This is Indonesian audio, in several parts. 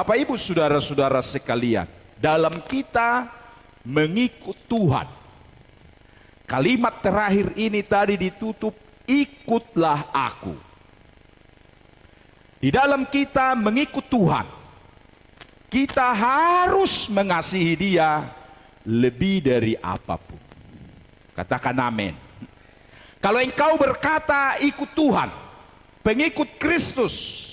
Bapak Ibu saudara-saudara sekalian, dalam kita mengikut Tuhan, kalimat terakhir ini tadi ditutup, ikutlah aku. Di dalam kita mengikut Tuhan, kita harus mengasihi Dia lebih dari apapun. Katakan amin. Kalau engkau berkata ikut Tuhan, pengikut Kristus,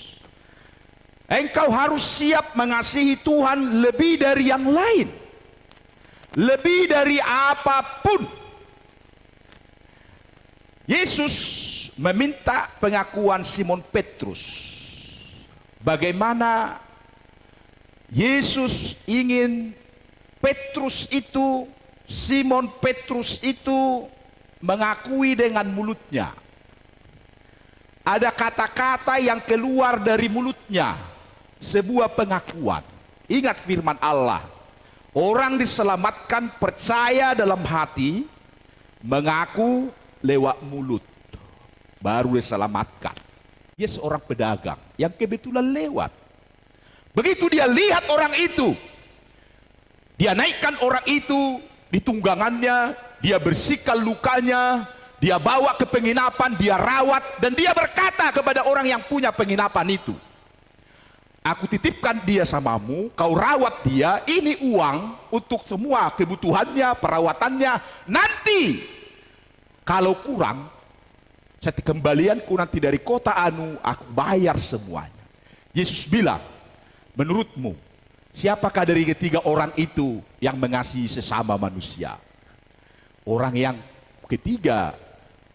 engkau harus siap mengasihi Tuhan lebih dari yang lain, lebih dari apapun. Yesus meminta pengakuan Simon Petrus. Bagaimana Yesus ingin Petrus itu, Simon Petrus itu mengakui dengan mulutnya. Ada kata-kata yang keluar dari mulutnya, sebuah pengakuan. Ingat firman Allah, orang diselamatkan percaya dalam hati, mengaku lewat mulut, baru diselamatkan. Dia seorang pedagang yang kebetulan lewat. Begitu dia lihat orang itu, dia naikkan orang itu di tunggangannya, dia bersihkan lukanya, dia bawa ke penginapan, dia rawat, dan dia berkata kepada orang yang punya penginapan itu, aku titipkan dia samamu, kau rawat dia, ini uang untuk semua kebutuhannya, perawatannya, nanti kalau kurang, kembalianku nanti dari kota anu, aku bayar semuanya. Yesus bilang, menurutmu, siapakah dari ketiga orang itu yang mengasihi sesama manusia? Orang yang ketiga,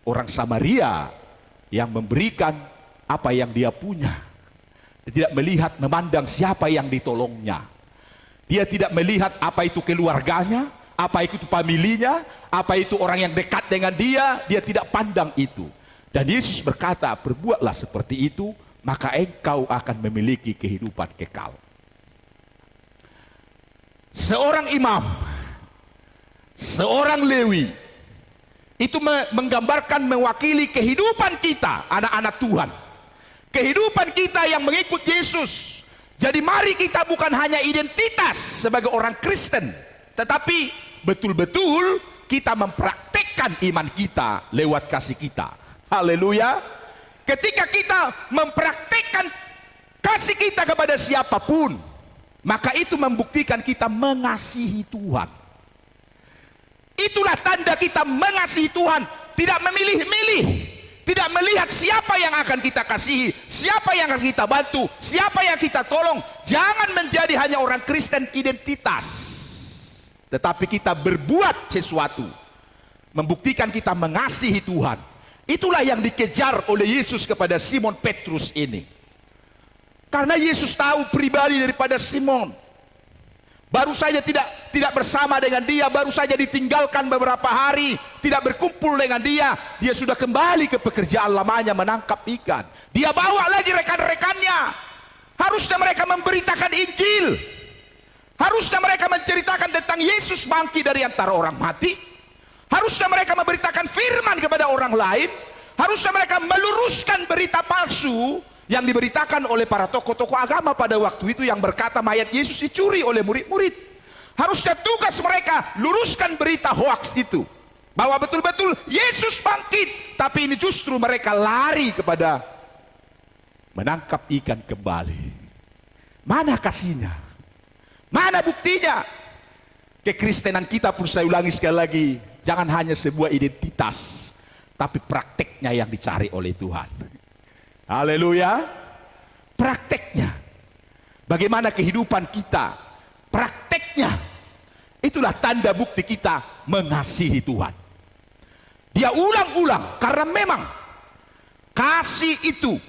orang Samaria yang memberikan apa yang dia punya. Dia tidak melihat, memandang siapa yang ditolongnya. Dia tidak melihat apa itu keluarganya, apa itu familinya, apa itu orang yang dekat dengan dia. Dia tidak pandang itu. Dan Yesus berkata, berbuatlah seperti itu, maka engkau akan memiliki kehidupan kekal. Seorang imam, seorang Lewi, itu menggambarkan, mewakili kehidupan kita, anak-anak Tuhan. Kehidupan kita yang mengikut Yesus. Jadi mari kita bukan hanya identitas sebagai orang Kristen, tetapi betul-betul kita mempraktekkan iman kita lewat kasih kita. Haleluya. Ketika kita mempraktekkan kasih kita kepada siapapun, maka itu membuktikan kita mengasihi Tuhan. Itulah tanda kita mengasihi Tuhan. Tidak memilih-milih, tidak melihat siapa yang akan kita kasihi, siapa yang akan kita bantu, siapa yang kita tolong. Jangan menjadi hanya orang Kristen identitas, tetapi kita berbuat sesuatu membuktikan kita mengasihi Tuhan. Itulah yang dikejar oleh Yesus kepada Simon Petrus ini. Karena Yesus tahu pribadi daripada Simon. Baru saja tidak bersama dengan dia, baru saja ditinggalkan beberapa hari, tidak berkumpul dengan dia. Dia sudah kembali ke pekerjaan lamanya, menangkap ikan. Dia bawa lagi rekan-rekannya. Harusnya mereka memberitakan Injil. Harusnya mereka menceritakan tentang Yesus bangkit dari antara orang mati. Harusnya mereka memberitakan firman kepada orang lain. Harusnya mereka meluruskan berita palsu yang diberitakan oleh para tokoh-tokoh agama pada waktu itu, yang berkata mayat Yesus dicuri oleh murid-murid. Harusnya tugas mereka luruskan berita hoaks itu, bahwa betul-betul Yesus bangkit. Tapi ini justru mereka lari kepada menangkap ikan kembali. Mana kasihnya? Mana buktinya? Kekristenan kita, pun saya ulangi sekali lagi, jangan hanya sebuah identitas, tapi prakteknya yang dicari oleh Tuhan. Haleluya. Prakteknya. Bagaimana kehidupan kita? Prakteknya. Itulah tanda bukti kita mengasihi Tuhan. Dia ulang-ulang, karena memang kasih itu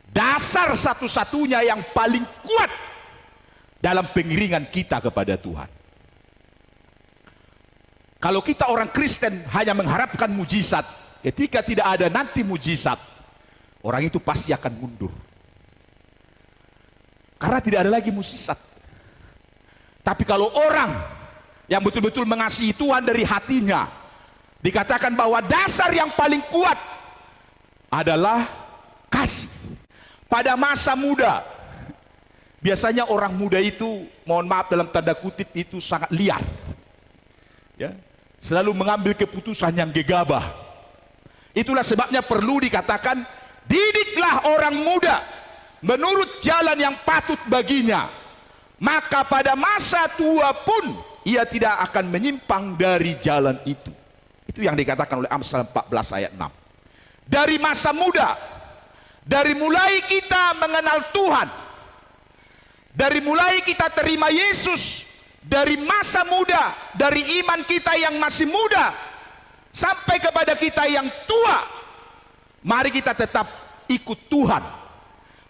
dasar satu-satunya yang paling kuat dalam pengiringan kita kepada Tuhan. Kalau kita orang Kristen hanya mengharapkan mujizat, ketika tidak ada nanti mujizat, orang itu pasti akan mundur. Karena tidak ada lagi mujizat. Tapi kalau orang yang betul-betul mengasihi Tuhan dari hatinya, dikatakan bahwa dasar yang paling kuat adalah kasih. Pada masa muda, Biasanya orang muda itu, mohon maaf dalam tanda kutip, itu sangat liar. Ya, selalu mengambil keputusan yang gegabah. Itulah sebabnya perlu dikatakan, didiklah orang muda menurut jalan yang patut baginya, maka pada masa tua pun ia tidak akan menyimpang dari jalan itu. Itu yang dikatakan oleh Amsal 14 ayat 6. Dari masa muda, dari mulai kita mengenal Tuhan, dari mulai kita terima Yesus, dari masa muda, dari iman kita yang masih muda sampai kepada kita yang tua, mari kita tetap ikut Tuhan.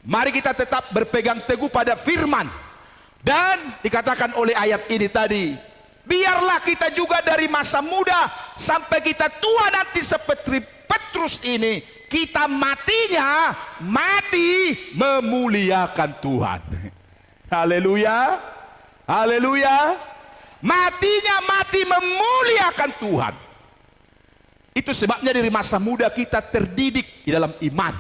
Mari kita tetap berpegang teguh pada firman. Dan dikatakan oleh ayat ini tadi, biarlah kita juga dari masa muda sampai kita tua nanti seperti Petrus ini, kita matinya mati memuliakan Tuhan. Haleluya, haleluya. Matinya mati memuliakan Tuhan. Itu sebabnya dari masa muda kita terdidik di dalam iman.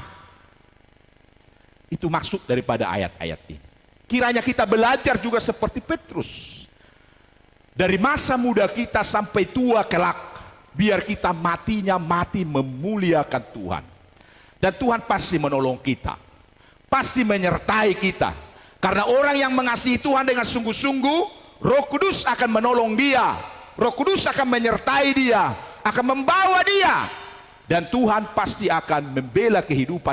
Itu maksud daripada ayat-ayat ini. Kiranya kita belajar juga seperti Petrus. Dari masa muda kita sampai tua kelak, biar kita matinya mati memuliakan Tuhan. Dan Tuhan pasti menolong kita, pasti menyertai kita. Karena orang yang mengasihi Tuhan dengan sungguh-sungguh, Roh Kudus akan menolong dia. Roh Kudus akan menyertai dia, akan membawa dia, dan Tuhan pasti akan membela kehidupan